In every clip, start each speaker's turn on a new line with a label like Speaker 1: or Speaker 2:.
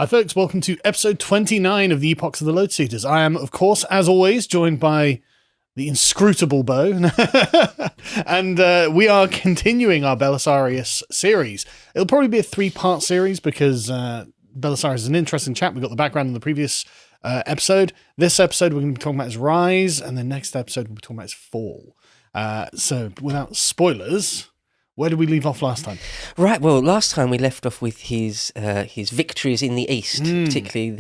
Speaker 1: Hi folks, welcome to episode 29 of the Epochs of the Load Seaters. I am, of course, as always, joined by the inscrutable Bo, and we are continuing our Belisarius series. It'll probably be a 3-part series because Belisarius is an interesting chap. We got the background in the previous episode. This episode we're going to be talking about his rise, and the next episode we'll be talking about his fall. So without spoilers, where did we leave off last time?
Speaker 2: Right, well, last time we left off with his victories in the east, particularly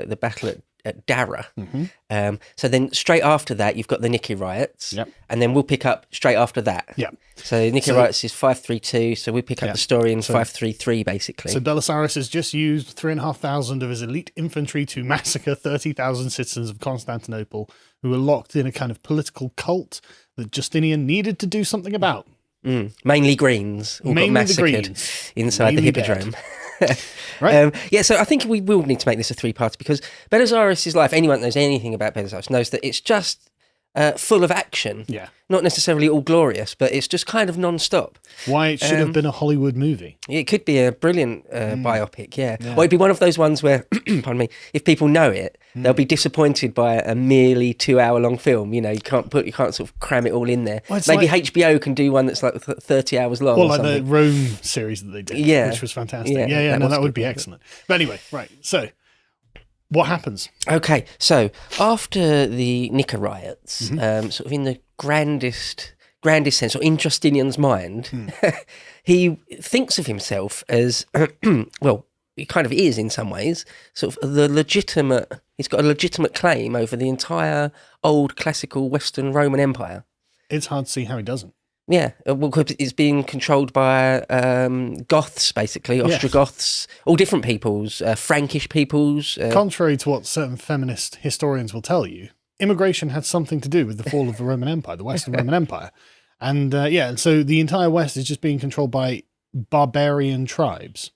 Speaker 2: the battle at Dara.
Speaker 1: Mm-hmm.
Speaker 2: So then straight after that, you've got the Nikkei riots, and then we'll pick up straight after that.
Speaker 1: Yeah.
Speaker 2: So Nikkei riots is 532, so we pick up the story in 533, basically.
Speaker 1: So Belisarius has just used 3,500 of his elite infantry to massacre 30,000 citizens of Constantinople who were locked in a kind of political cult that Justinian needed to do something about.
Speaker 2: Mainly Greens, all got massacred inside the Hippodrome.
Speaker 1: Right.
Speaker 2: So I think we will need to make this a 3-part because Belisarius' life, anyone that knows anything about Belisarius knows that it's just full of action.
Speaker 1: Yeah.
Speaker 2: Not necessarily all glorious, but it's just kind of non-stop.
Speaker 1: Why it should have been a Hollywood movie.
Speaker 2: It could be a brilliant biopic, yeah. Or it'd be one of those ones where, pardon me, if people know it, they'll be disappointed by a merely 2-hour-long film. You know, you can't sort of cram it all in there.
Speaker 1: Well,
Speaker 2: maybe HBO can do one that's like 30 hours long.
Speaker 1: Well, like the Rome series that they did, which was fantastic. That would be excellent. But anyway, right, so what happens?
Speaker 2: Okay, so after the Nikkei riots, sort of in the grandest sense, or in Justinian's mind, he thinks of himself as, well, he kind of is in some ways, sort of he's got a legitimate claim over the entire old classical Western Roman Empire.
Speaker 1: It's hard to see how he doesn't.
Speaker 2: Yeah, well, it's being controlled by Goths, basically, Ostrogoths, all different peoples, Frankish peoples.
Speaker 1: Contrary to what certain feminist historians will tell you, immigration had something to do with the fall of the Roman Empire, the Western Roman Empire. And so the entire West is just being controlled by barbarian tribes.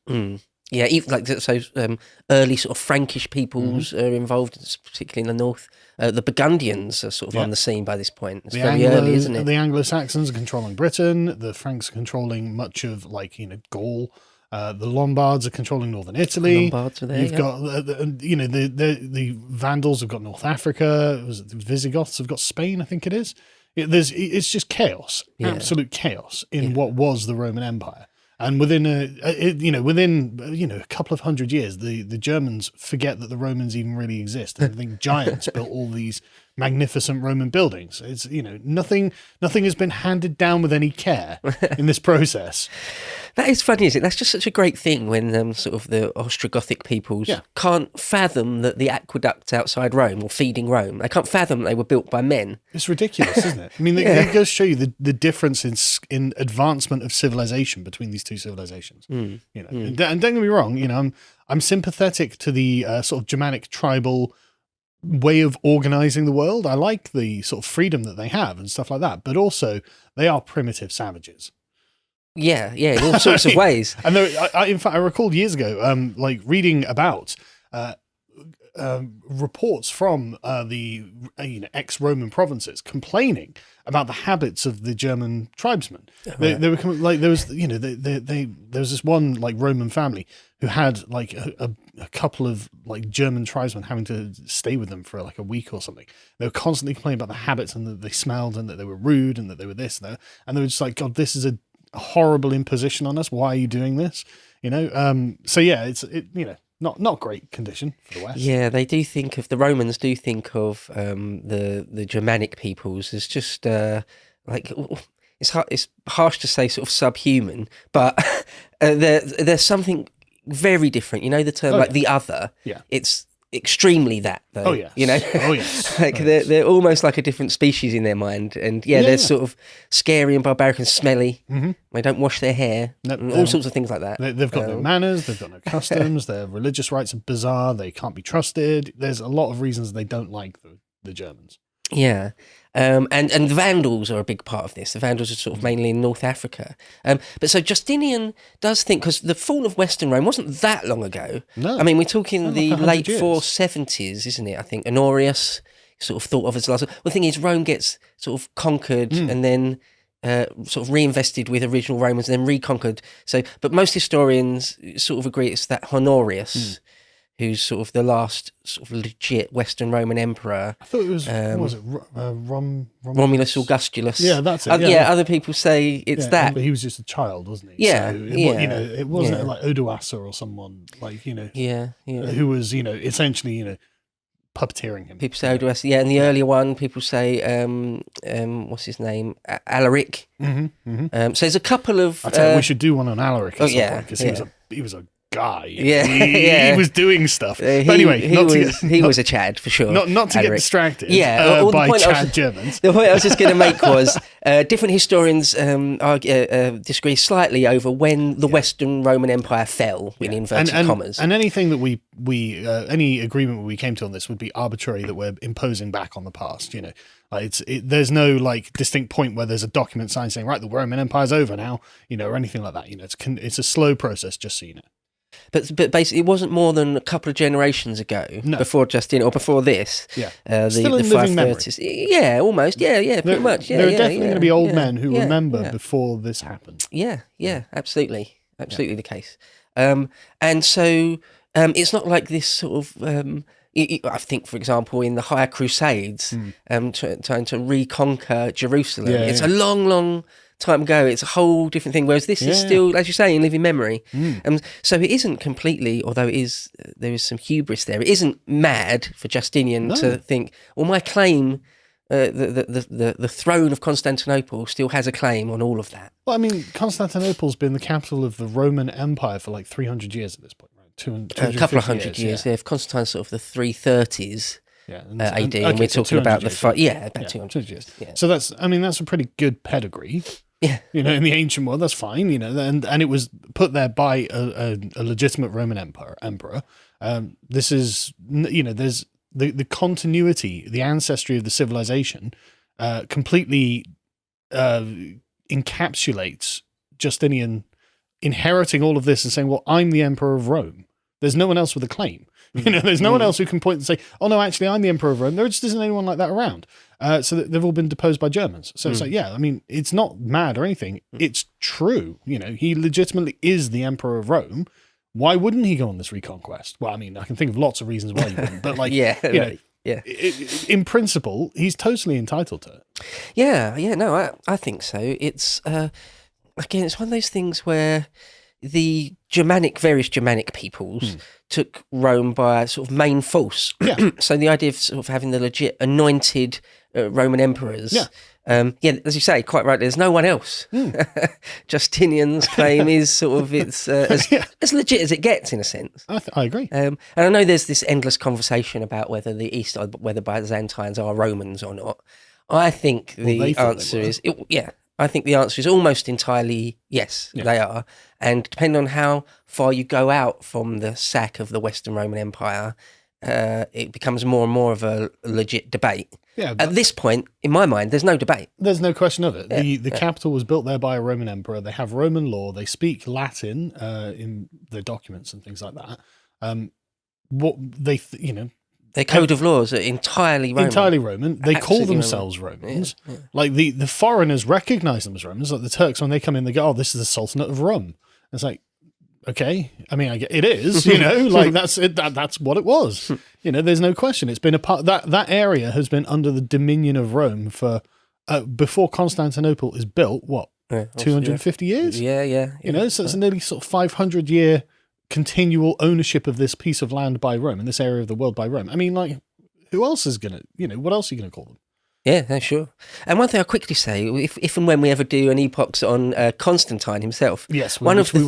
Speaker 2: Yeah, even early sort of Frankish peoples are involved, particularly in the north. The Burgundians are sort of on the scene by this point. It's very early, isn't it?
Speaker 1: The Anglo-Saxons are controlling Britain. The Franks are controlling much of, Gaul. The Lombards are controlling northern Italy.
Speaker 2: Lombards are there.
Speaker 1: You've got the Vandals have got North Africa. The Visigoths have got Spain, I think it is. It's just chaos, absolute chaos in what was the Roman Empire. And within a couple of hundred years, the Germans forget that the Romans even really exist. And I think giants built all these magnificent Roman buildings. It's nothing has been handed down with any care in this process.
Speaker 2: That is funny, isn't it? That's just such a great thing when sort of the Ostrogothic peoples can't fathom that the aqueducts outside Rome or feeding Rome, they can't fathom they were built by men.
Speaker 1: It's ridiculous, isn't it? I mean, it goes to show you the difference in advancement of civilization between these two civilizations. And don't get me wrong, I'm sympathetic to the sort of Germanic tribal way of organizing the world. I like the sort of freedom that they have and stuff like that, but also they are primitive savages.
Speaker 2: Yeah, in all sorts of ways.
Speaker 1: And in fact, I recalled years ago, reading about reports from the ex-Roman provinces complaining about the habits of the German tribesmen. They were there was this one Roman family who had a couple of German tribesmen having to stay with them for a week or something. They were constantly complaining about the habits and that they smelled and that they were rude and that they were this and that. And they were just like, God, this is a horrible imposition on us. Why are you doing this? Not great condition for the West.
Speaker 2: Yeah, the Romans do think of the Germanic peoples as just it's harsh to say sort of subhuman, but there's something very different. You know the term the other. Yeah, it's extremely that though.
Speaker 1: Oh yes.
Speaker 2: They're almost like a different species in their mind, and they're sort of scary and barbaric and smelly. They don't wash their hair, all sorts of things like that.
Speaker 1: They've got no manners, they've got no customs, their religious rites are bizarre, they can't be trusted. There's a lot of reasons they don't like the Germans.
Speaker 2: Yeah. And the Vandals are a big part of this. The Vandals are sort of mainly in North Africa. But so Justinian does think, because the fall of Western Rome wasn't that long ago. No. I mean, we're talking the late 470s, isn't it? I think Honorius sort of thought of as the last. Well, the thing is, Rome gets sort of conquered and then sort of reinvested with original Romans and then reconquered. So, but most historians sort of agree it's that Honorius who's sort of the last sort of legit Western Roman emperor.
Speaker 1: I thought it was, what was it,
Speaker 2: Romulus Augustulus.
Speaker 1: Yeah, that's it.
Speaker 2: Other people say it's that.
Speaker 1: But he was just a child, wasn't he?
Speaker 2: Yeah,
Speaker 1: so it wasn't like Odoacer or someone like, who was, essentially, puppeteering him.
Speaker 2: People say Odoacer, and the earlier one, people say, what's his name? Alaric. So there's a couple of...
Speaker 1: I tell you, we should do one on Alaric at some point, because he was a guy. He was doing stuff. But anyway,
Speaker 2: he was a Chad for sure.
Speaker 1: Not to get distracted by Chad Germans.
Speaker 2: The point I was just going to make was different historians disagree slightly over when the Western Roman Empire fell, in inverted commas.
Speaker 1: And anything that we any agreement we came to on this would be arbitrary, that we're imposing back on the past. There's no like distinct point where there's a document signed saying, right, the Roman Empire's over now, or anything like that. It's a slow process, just so you know.
Speaker 2: But basically, it wasn't more than a couple of generations ago, before Justinian, or before this.
Speaker 1: Yeah,
Speaker 2: still in living 530s. Memory. Yeah, almost. Yeah, pretty much. Yeah,
Speaker 1: there are definitely going to be old men who remember before this happened.
Speaker 2: Yeah, absolutely the case. And so it's not like this sort of. I think, for example, in the Higher Crusades, trying to reconquer Jerusalem, it's a long time ago. It's a whole different thing. Whereas this is still, as you say, in living memory. So it isn't completely, although there is some hubris there. It isn't mad for Justinian to think, well, my claim, the throne of Constantinople still has a claim on all of that.
Speaker 1: Well, I mean, Constantinople's been the capital of the Roman Empire for like 300 years at this point, right?
Speaker 2: A couple of hundred years. If Constantine's sort of the 330s. AD, and we're talking about the about 200 years. Yeah.
Speaker 1: So that's a pretty good pedigree.
Speaker 2: Yeah,
Speaker 1: in the ancient world, that's fine. And it was put there by a legitimate Roman emperor. This is, there's the continuity, the ancestry of the civilization, completely encapsulates Justinian inheriting all of this and saying, well, I'm the emperor of Rome. There's no one else with a claim. There's no one else who can point and say, oh, no, actually, I'm the emperor of Rome. There just isn't anyone like that around. So they've all been deposed by Germans. So it's like, it's not mad or anything. It's true. He legitimately is the emperor of Rome. Why wouldn't he go on this reconquest? Well, I mean, I can think of lots of reasons why he wouldn't. But like, in principle, he's totally entitled to it.
Speaker 2: I think so. It's, again, it's one of those things where the various Germanic peoples took Rome by sort of main force.
Speaker 1: Yeah.
Speaker 2: So the idea of sort of having the legit anointed Roman emperors. Yeah. As you say, quite right. There's no one else. Justinian's claim is sort of it's as legit as it gets in a sense.
Speaker 1: I agree.
Speaker 2: And I know there's this endless conversation about whether the East, whether Byzantines are Romans or not. I think the answer is I think the answer is almost entirely yes, they are. And depending on how far you go out from the sack of the Western Roman Empire, it becomes more and more of a legit debate. Yeah, at this point, in my mind, there's no debate.
Speaker 1: There's no question of it. The capital was built there by a Roman emperor. They have Roman law. They speak Latin in their documents and things like that.
Speaker 2: Their code of laws are entirely Roman.
Speaker 1: Entirely Roman. They call themselves Romans. Yeah. Like the foreigners recognize them as Romans. Like the Turks, when they come in, they go, "Oh, this is the Sultanate of Rum." It's like, okay. I mean, it is. Like that's it. That's what it was. There's no question. It's been a part that area has been under the dominion of Rome for before Constantinople is built. What 250 years?
Speaker 2: Yeah.
Speaker 1: So it's a nearly sort of 500-year. Continual ownership of this piece of land by Rome and this area of the world by Rome. I mean, like, who else is gonna? What else are you gonna call them?
Speaker 2: Yeah, sure. And one thing I'll quickly say, if and when we ever do an Epochs on Constantine himself, one of the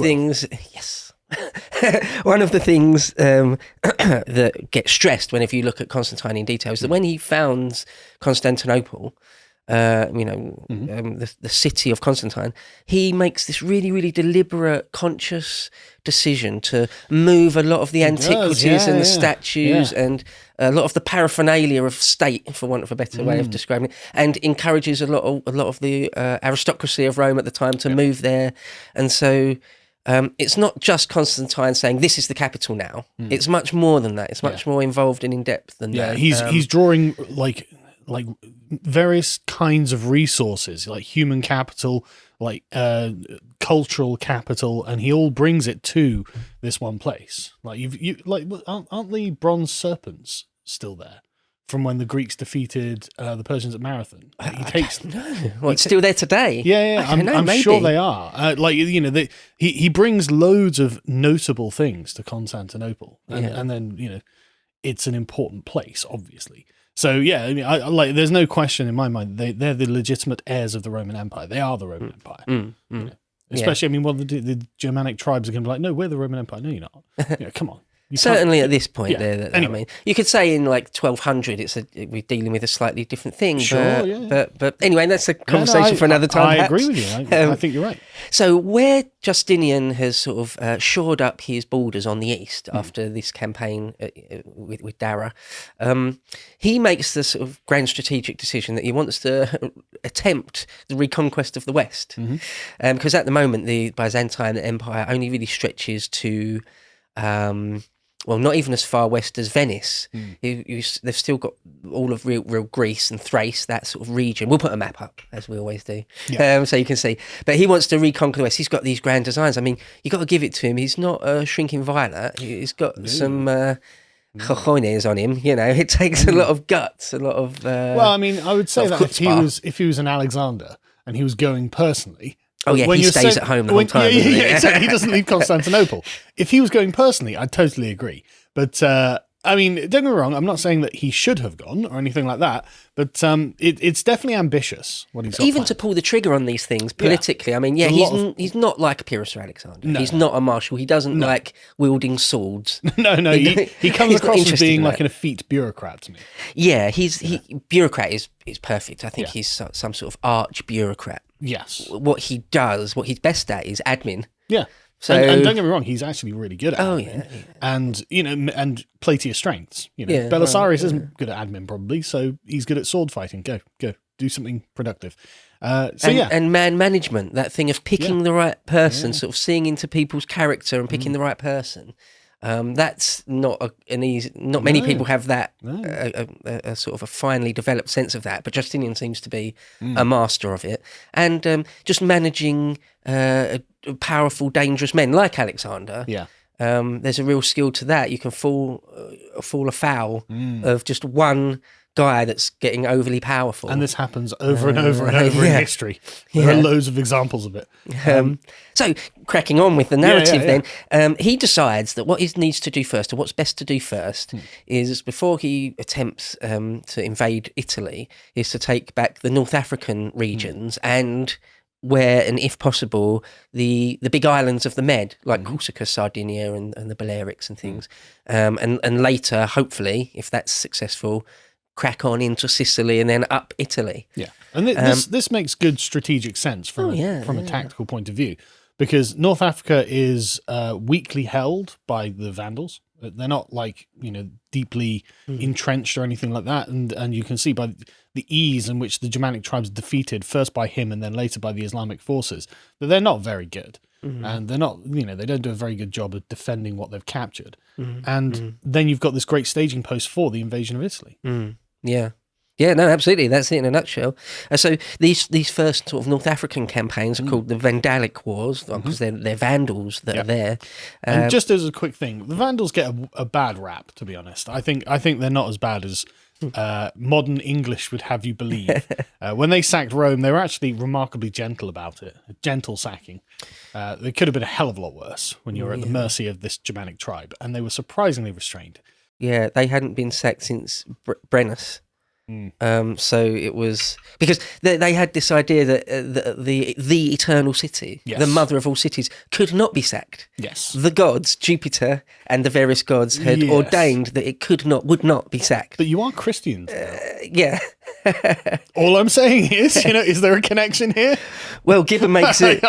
Speaker 2: things that gets stressed whenever you look at Constantine in detail is that when he founds Constantinople, the city of Constantine, he makes this really, really deliberate, conscious decision to move a lot of the antiquities and the statues and a lot of the paraphernalia of state, for want of a better way of describing it, and encourages a lot of the aristocracy of Rome at the time to move there. And so it's not just Constantine saying this is the capital now. It's much more than that. It's much more involved and in depth than that.
Speaker 1: He's drawing like various kinds of resources, like human capital, like cultural capital, and he all brings it to this one place. Like aren't the bronze serpents still there from when the Greeks defeated the Persians at Marathon? He takes them.
Speaker 2: Well, it's still there today.
Speaker 1: Yeah. I'm sure they are. He brings loads of notable things to Constantinople, and then it's an important place, obviously. So yeah, I mean, there's no question in my mind they're the legitimate heirs of the Roman Empire. They are the Roman Empire. Especially, I mean, the Germanic tribes are going to be like, no, we're the Roman Empire. No, you're not. Come on.
Speaker 2: Certainly at this point,
Speaker 1: anyway.
Speaker 2: I mean, you could say in like 1200, we're dealing with a slightly different thing. But anyway, that's a conversation for another time.
Speaker 1: I agree with you. I think you're right.
Speaker 2: So where Justinian has sort of shored up his borders on the east after this campaign with Dara, he makes the sort of grand strategic decision that he wants to attempt the reconquest of the West, because at the moment the Byzantine Empire only really stretches to. Well, not even as far west as Venice. They've still got all of real Greece and Thrace, that sort of region. We'll put a map up, as we always do, so you can see. But he wants to reconquer the West. He's got these grand designs. I mean, you got to give it to him. He's not a shrinking violet. He's got some cojones on him. It takes a lot of guts, a lot of.
Speaker 1: Well, I mean, I would say that if he was an Alexander and he was going personally.
Speaker 2: Oh yeah, he stays at home the whole time.
Speaker 1: Yeah, exactly. He doesn't leave Constantinople. If he was going personally, I'd totally agree. But I mean, don't get me wrong. I'm not saying that he should have gone or anything like that. But it's definitely ambitious what he's got
Speaker 2: even
Speaker 1: planned.
Speaker 2: to pull the trigger on these things politically. I mean, he's not like Pyrrhus or Alexander. No. He's not a marshal. He doesn't like wielding swords.
Speaker 1: No. He comes across as being like an effete bureaucrat to me.
Speaker 2: Yeah, bureaucrat is perfect. I think he's some sort of arch bureaucrat.
Speaker 1: Yes.
Speaker 2: What he's best at is admin.
Speaker 1: Yeah. So, and don't get me wrong, he's actually really good at admin.
Speaker 2: Yeah.
Speaker 1: And, and play to your strengths. Belisarius isn't good at admin probably, so he's good at sword fighting. Go. Do something productive.
Speaker 2: And man management, that thing of picking the right person, sort of seeing into people's character and picking the right person. That's not an easy. Not many people have that a sort of a finely developed sense of that. But Justinian seems to be a master of it, and just managing powerful, dangerous men like Alexander. Yeah, there's a real skill to that. You can fall afoul of just one guy that's getting overly powerful,
Speaker 1: and this happens over and over and over in history. There are loads of examples of it.
Speaker 2: So cracking on with the narrative, then he decides that what he needs to do first, or what's best to do first, is before he attempts to invade Italy, is to take back the North African regions and where, and if possible, the big islands of the Med, like Corsica, Sardinia, and the Balearics and things, and later, hopefully, if that's successful, crack on into Sicily and then up Italy.
Speaker 1: Yeah, and this makes good strategic sense from a tactical point of view, because North Africa is weakly held by the Vandals. They're not like deeply entrenched or anything like that, and you can see by the ease in which the Germanic tribes defeated first by him and then later by the Islamic forces that they're not very good. And they're not, they don't do a very good job of defending what they've captured. And then you've got this great staging post for the invasion of Italy.
Speaker 2: Yeah, no, absolutely. That's it in a nutshell. So these first sort of North African campaigns are called the Vandalic Wars because they're Vandals that are there.
Speaker 1: And just as a quick thing, the Vandals get a bad rap, to be honest. I think they're not as bad as modern English would have you believe. When they sacked Rome, they were actually remarkably gentle about it. A gentle sacking. They could have been a hell of a lot worse when you were at the mercy of this Germanic tribe, and they were surprisingly restrained.
Speaker 2: Yeah, they hadn't been sacked since Brennus. So it was because they had this idea that the eternal city, the mother of all cities, could not be sacked.
Speaker 1: Yes,
Speaker 2: the gods, Jupiter and the various gods, had ordained that it would not be sacked.
Speaker 1: But you are Christians.
Speaker 2: Yeah.
Speaker 1: All I'm saying is there a connection here?
Speaker 2: Well, Gibbon makes it.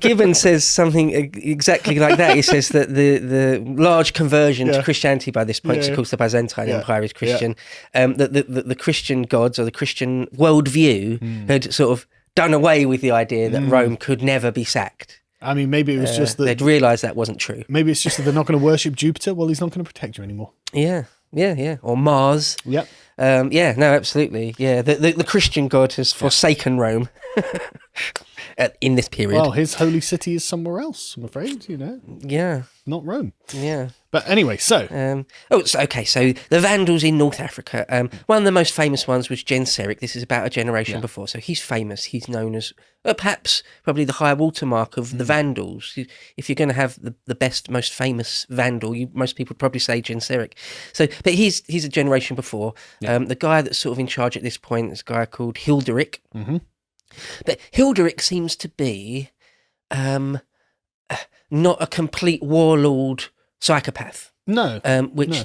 Speaker 2: Gibbon says something exactly like that. He says that the large conversion to Christianity by this point, of course, the Byzantine Empire is Christian. That the Christian gods or the Christian worldview had sort of done away with the idea that Rome could never be sacked.
Speaker 1: I mean, maybe it was just that
Speaker 2: they'd realised that wasn't true.
Speaker 1: Maybe it's just that they're not going to worship Jupiter. Well, he's not going to protect you anymore.
Speaker 2: Yeah. Yeah. Or Mars.
Speaker 1: Yep.
Speaker 2: Yeah, no, absolutely. Yeah, the Christian god has forsaken Rome in this period.
Speaker 1: Well, his holy city is somewhere else, I'm afraid,
Speaker 2: Yeah.
Speaker 1: not Rome.
Speaker 2: Yeah.
Speaker 1: But anyway, so...
Speaker 2: So the Vandals in North Africa. One of the most famous ones was Genseric. This is about a generation before. So he's famous. He's known as probably the high watermark of the Vandals. If you're going to have the best, most famous Vandal, most people would probably say Genseric. So, but he's a generation before. The guy that's sort of in charge at this point is a guy called Hilderic.
Speaker 1: Mm-hmm.
Speaker 2: But Hilderic seems to be not a complete warlord psychopath.
Speaker 1: No.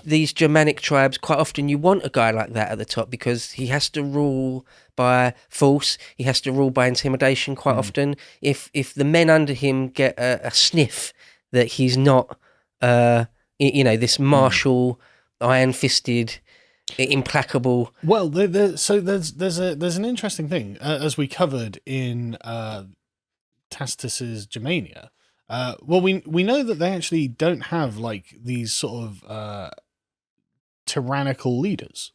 Speaker 2: These Germanic tribes, quite often you want a guy like that at the top because he has to rule by force, he has to rule by intimidation quite often. If the men under him get a sniff that he's not, this martial, iron-fisted, implacable...
Speaker 1: Well, there's an interesting thing, as we covered in Tacitus's Germania. Well, we know that they actually don't have like these sort of tyrannical leaders,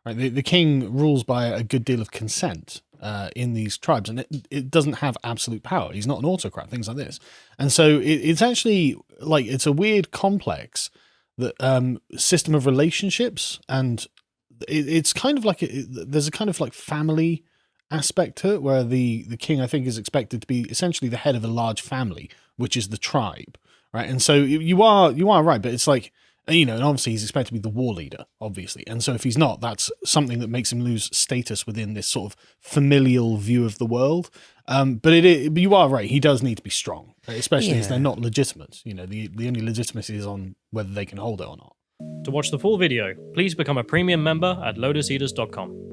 Speaker 1: right? The king rules by a good deal of consent in these tribes, and it doesn't have absolute power. He's not an autocrat, things like this. And so it's actually like, it's a weird complex that system of relationships, and it's kind of like there's a kind of like family aspect to it, where the king, I think, is expected to be essentially the head of a large family, which is the tribe, right? And so you are right, but it's like, and obviously he's expected to be the war leader, obviously. And so if he's not, that's something that makes him lose status within this sort of familial view of the world. But you are right, he does need to be strong, especially as they're not legitimate. The only legitimacy is on whether they can hold it or not.
Speaker 3: To watch the full video, please become a premium member at lotuseaters.com.